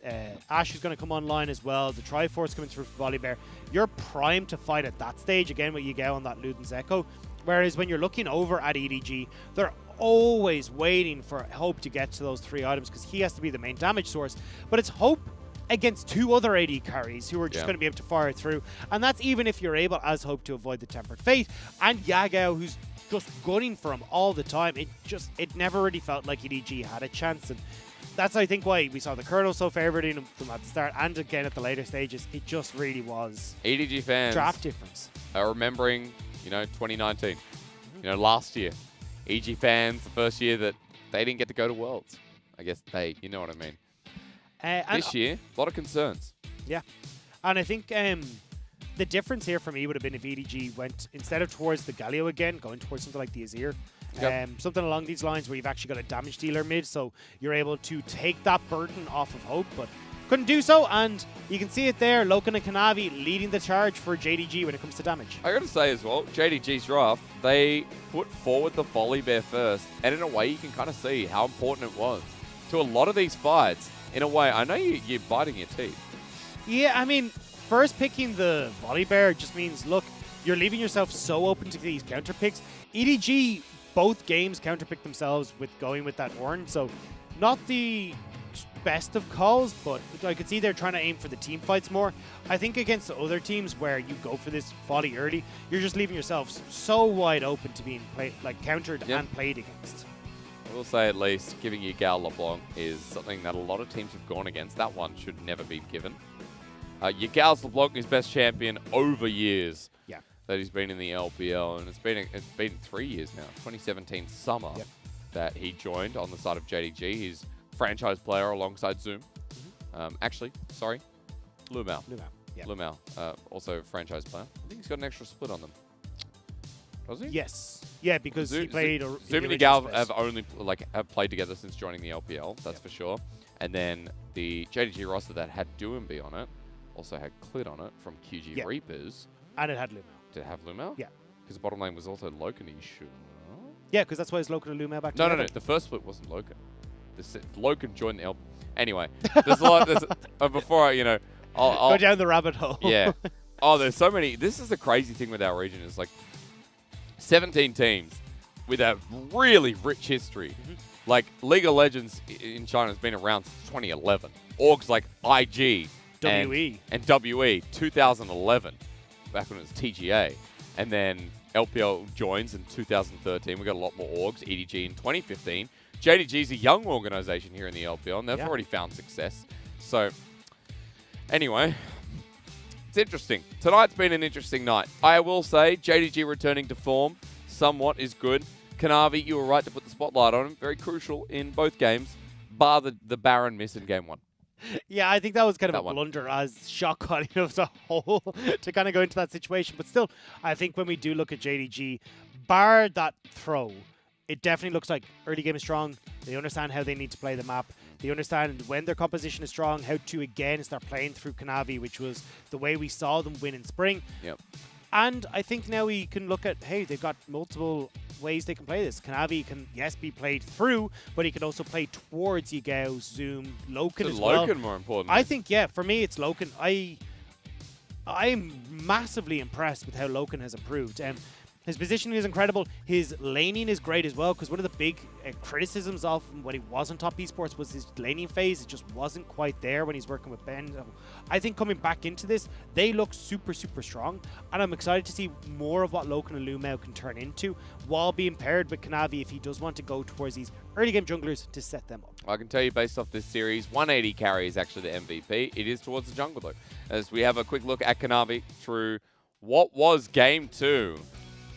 Ashe who's going to come online as well. The Triforce coming through for Volibear. You're primed to fight at that stage again with Yagao on that Luden's Echo. Whereas when you're looking over at EDG, they're always waiting for Hope to get to those 3 items because he has to be the main damage source. But it's Hope against 2 other AD carries who are just going to be able to fire through. And that's even if you're able, as Hope, to avoid the Tempered Fate. And Yagao, who's just gunning for him all the time. It never really felt like EDG had a chance. And that's, I think, why we saw the Colonel so favoured in them at the start and again at the later stages. It just really was EDG fans draft difference. Are remembering, 2019, last year. EDG fans, the first year that they didn't get to go to Worlds. I guess you know what I mean. This year, a lot of concerns. Yeah. And I think the difference here for me would have been if EDG went, instead of towards the Galio again, going towards something like the Azir. Something along these lines where you've actually got a damage dealer mid, so you're able to take that burden off of Hope, but couldn't do so, and you can see it there, Loken and Kanavi leading the charge for JDG when it comes to damage. I gotta say as well, JDG's draft, they put forward the Volibear first, and in a way you can kind of see how important it was to a lot of these fights. In a way, I know you're biting your teeth. Yeah, I mean, first picking the Volibear just means, look, you're leaving yourself so open to these counter picks. EDG, both games counterpicked themselves with going with that Ornn, so not the best of calls, but I could see they're trying to aim for the team fights more. I think against the other teams where you go for this volley early, you're just leaving yourself so wide open to being countered and played against. I will say at least giving you Gal LeBlanc is something that a lot of teams have gone against. That one should never be given. Yagal's LeBlanc is best champion over years that he's been in the LPL, and it's been 3 years now, 2017 summer that he joined on the side of JDG. He's franchise player alongside Zoom. Actually, sorry, Lumao. Lumao, also franchise player. I think he's got an extra split on them. Does he? Yes. Yeah, because he played. Zoom and Gal have only have played together since joining the LPL. That's for sure. And then the JDG roster that had Doumbé on it also had Clit on it from QG Reapers. And it had Lumao. Did it have Lumao? Yeah. Because the bottom lane was also Loken-ish. Yeah, because that's why it's Loken and Lumao back together. No. The first split wasn't Loken. Loken joined the LPL. Anyway, there's a lot. Before I'll go down the rabbit hole. Yeah. Oh, there's so many. This is the crazy thing with our region is 17 teams with a really rich history. Like League of Legends in China has been around since 2011. Orgs like IG, WE, and WE 2011, back when it was TGA, and then LPL joins in 2013. We got a lot more orgs. EDG in 2015. JDG is a young organization here in the LPL, and they've already found success. So, anyway, it's interesting. Tonight's been an interesting night. I will say, JDG returning to form somewhat is good. Kanavi, you were right to put the spotlight on him. Very crucial in both games, bar the Baron miss in game 1. Yeah, I think that was kind of a blunder as shot calling as a whole to kind of go into that situation. But still, I think when we do look at JDG, bar that throw, it definitely looks like early game is strong. They understand how they need to play the map. They understand when their composition is strong, how to, again, start playing through Kanavi, which was the way we saw them win in spring. Yep. And I think now we can look at, hey, they've got multiple ways they can play this. Kanavi can, yes, be played through, but he can also play towards Yagao, Zoom, Loken as well. Loken more important. I think, for me, it's Loken. I'm massively impressed with how Loken has improved. His positioning is incredible. His laning is great as well, because one of the big criticisms of him when he was on top esports was his laning phase. It just wasn't quite there when he's working with Ben. I think coming back into this, they look super, super strong, and I'm excited to see more of what Loken and Lumao can turn into while being paired with Kanavi if he does want to go towards these early game junglers to set them up. I can tell you based off this series, 180 carry is actually the MVP. It is towards the jungle though, as we have a quick look at Kanavi through what was game 2.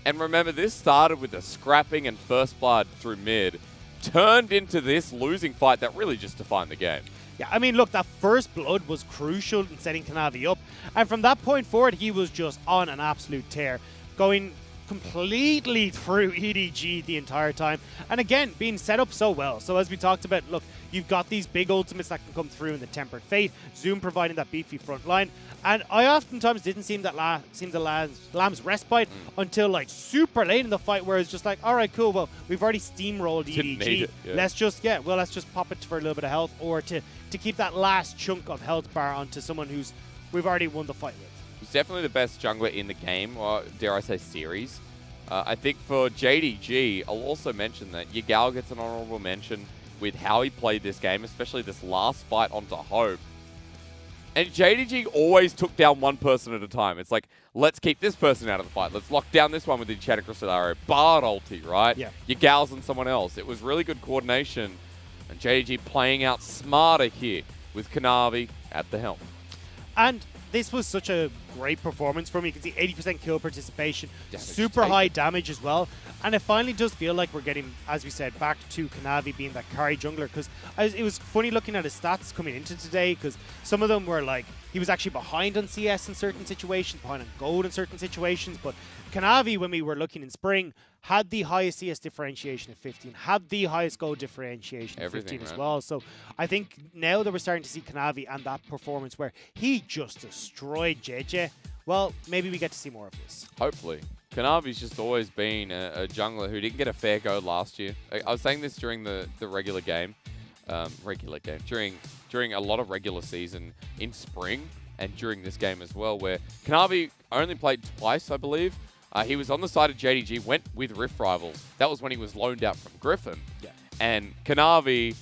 And remember, this started with a scrapping and first blood through mid. turned into this losing fight that really just defined the game. Yeah, I mean, look, that first blood was crucial in setting Kanavi up. And from that point forward, he was just on an absolute tear, going completely through EDG the entire time. And again, being set up so well. So as we talked about, look, you've got these big ultimates that can come through in the Tempered Fate, Zoom providing that beefy front line. And I oftentimes didn't seem the Lamb's respite until like super late in the fight, where it's just like, all right, cool, well, we've already steamrolled EDG. Let's just pop it for a little bit of health, or to keep that last chunk of health bar onto someone who's we've already won the fight with. He's definitely the best jungler in the game, or dare I say series. I think for JDG, I'll also mention that Yagao gets an honorable mention with how he played this game, especially this last fight onto Hope. And JDG always took down one person at a time. It's like, let's keep this person out of the fight. Let's lock down this one with the Enchanted Crystal Arrow. Bard ulti, right? Yeah. Yagao's on someone else. It was really good coordination. And JDG playing out smarter here with Kanavi at the helm. And this was such a great performance from him. You can see 80% kill participation, Damage super high damage as well. And it finally does feel like we're getting, as we said, back to Kanavi being that carry jungler. Because it was funny looking at his stats coming into today, because some of them were like, he was actually behind on CS in certain situations, behind on gold in certain situations. But Kanavi, when we were looking in spring, had the highest CS differentiation at 15, had the highest gold differentiation at 15 as well. So I think now that we're starting to see Kanavi and that performance where he just destroyed JJ, well, maybe we get to see more of this. Hopefully. Kanavi's just always been a jungler who didn't get a fair go last year. I was saying this during the regular game, during a lot of regular season in spring and during this game as well, where Kanavi only played twice, I believe. He was on the side of JDG, went with Rift Rivals. That was when he was loaned out from Griffin. Yeah. And Kanavi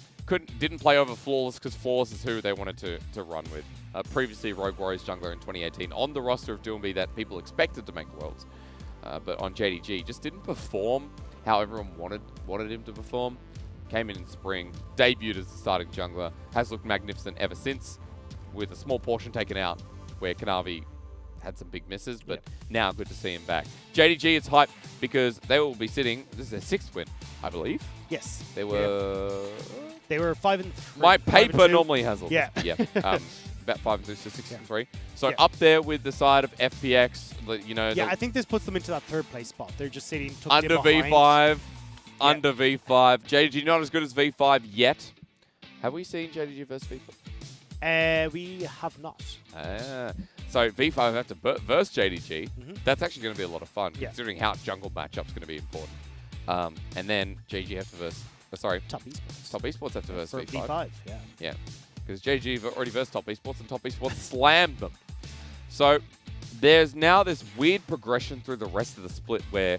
didn't play over Flawless, because Flawless is who they wanted to run with. Previously Rogue Warriors jungler in 2018 on the roster of DMO that people expected to make Worlds. But on JDG, just didn't perform how everyone wanted him to perform. Came in spring, debuted as the starting jungler, has looked magnificent ever since, with a small portion taken out where Kanavi had some big misses, but now good to see him back. JDG is hype because they will be sitting, this is their 6th win, I believe. Yes. They were... They were 5-3. My paper normally has all yeah. this. Yeah. About 5-2, so 6-3. So yeah. Up there with the side of FPX, you know. Yeah, I think this puts them into that 3rd place spot. They're just sitting under V5. Under V5. JDG not as good as V5 yet. Have we seen JDG versus V5? We have not. So V5 have to verse JDG. That's actually going to be a lot of fun, considering how jungle matchup's going to be important. And then JDG have to verse... Top Esports. Top Esports have to verse V5. V5, Yeah. Because JDG have already versed Top Esports, and Top Esports slammed them. So there's now this weird progression through the rest of the split where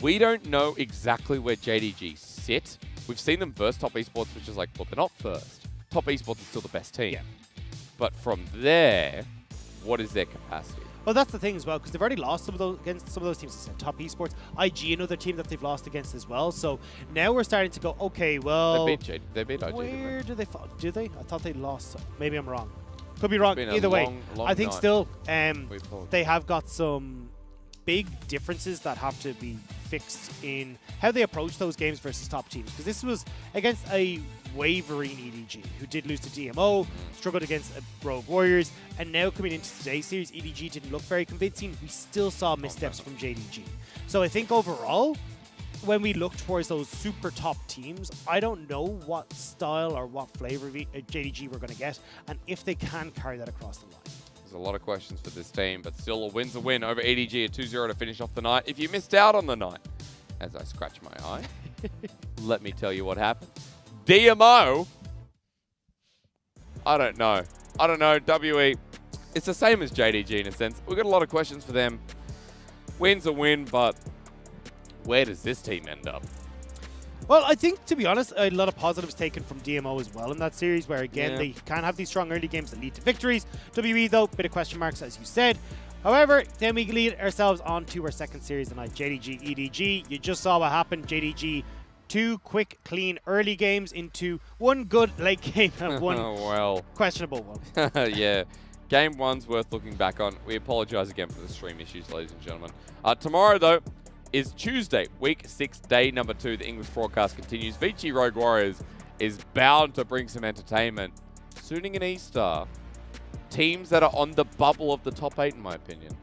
we don't know exactly where JDG sit. We've seen them verse Top Esports, which is like, well, they're not first. Top Esports is still the best team. Yeah. But from there, what is their capacity? Well, that's the thing as well, because they've already lost against some of those teams. Top Esports, IG, another team that they've lost against as well. So now we're starting to go, okay, well... They beat IG. Where do they fall? Do they? I thought they lost. Maybe I'm wrong. Could be wrong. Either way, long I think night. still they have got some big differences that have to be fixed in how they approach those games versus top teams. Because this was against a wavering EDG who did lose to DMO, struggled against Rogue Warriors, and now coming into today's series, EDG didn't look very convincing. We still saw missteps from JDG. So I think overall, when we look towards those super top teams, I don't know what style or what flavor JDG we're going to get, and if they can carry that across the line. There's a lot of questions for this team, but still a win's a win over EDG at 2-0 to finish off the night. If you missed out on the night, as I scratch my eye, let me tell you what happened. DMO? I don't know. WE. It's the same as JDG in a sense. We've got a lot of questions for them. Win's a win, but where does this team end up? Well, I think, to be honest, a lot of positives taken from DMO as well in that series, where, again, they can have these strong early games that lead to victories. WE, though, bit of question marks, as you said. However, then we lead ourselves on to our second series tonight, JDG, EDG. You just saw what happened. JDG, 2 quick, clean early games into 1 good late game and 1 questionable one. Yeah. Game 1's worth looking back on. We apologize again for the stream issues, ladies and gentlemen. Tomorrow, though, is Tuesday, week 6, day number 2. The English broadcast continues. Vici Rogue Warriors is bound to bring some entertainment. Suiting an E-Star. Teams that are on the bubble of the top 8, in my opinion.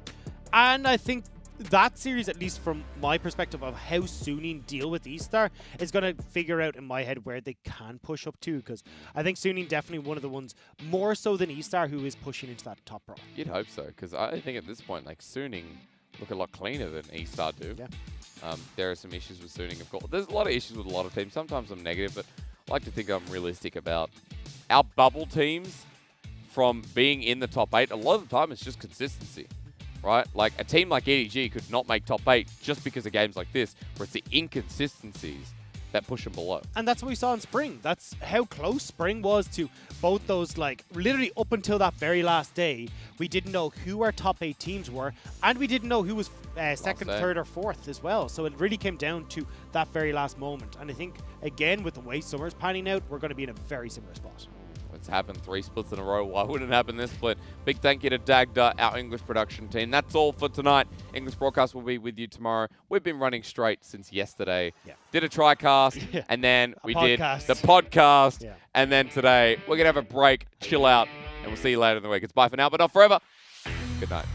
And I think that series, at least from my perspective of how Suning deal with E-Star, is going to figure out in my head where they can push up to, because I think Suning definitely one of the ones, more so than E-Star, who is pushing into that top row. You'd hope so, because I think at this point, like, Suning look a lot cleaner than E-Star do. Yeah. There are some issues with Suning, of course. There's a lot of issues with a lot of teams. Sometimes I'm negative, but I like to think I'm realistic about our bubble teams from being in the top 8. A lot of the time, it's just consistency, right? Like, a team like EDG could not make top 8 just because of games like this, where it's the inconsistencies that push them below. And that's what we saw in Spring. That's how close Spring was to both those, like, literally up until that very last day, we didn't know who our top 8 teams were, and we didn't know who was second, third, or fourth as well. So it really came down to that very last moment. And I think, again, with the way summer's panning out, we're going to be in a very similar spot. It's happened 3 splits in a row. Why wouldn't it happen this split? Big thank you to Dagda, our English production team. That's all for tonight. English broadcast will be with you tomorrow. We've been running straight since yesterday. Yeah. Did a TriCast, and then we did podcast. the podcast, and then today we're going to have a break, chill out, and we'll see you later in the week. It's bye for now, but not forever. Good night.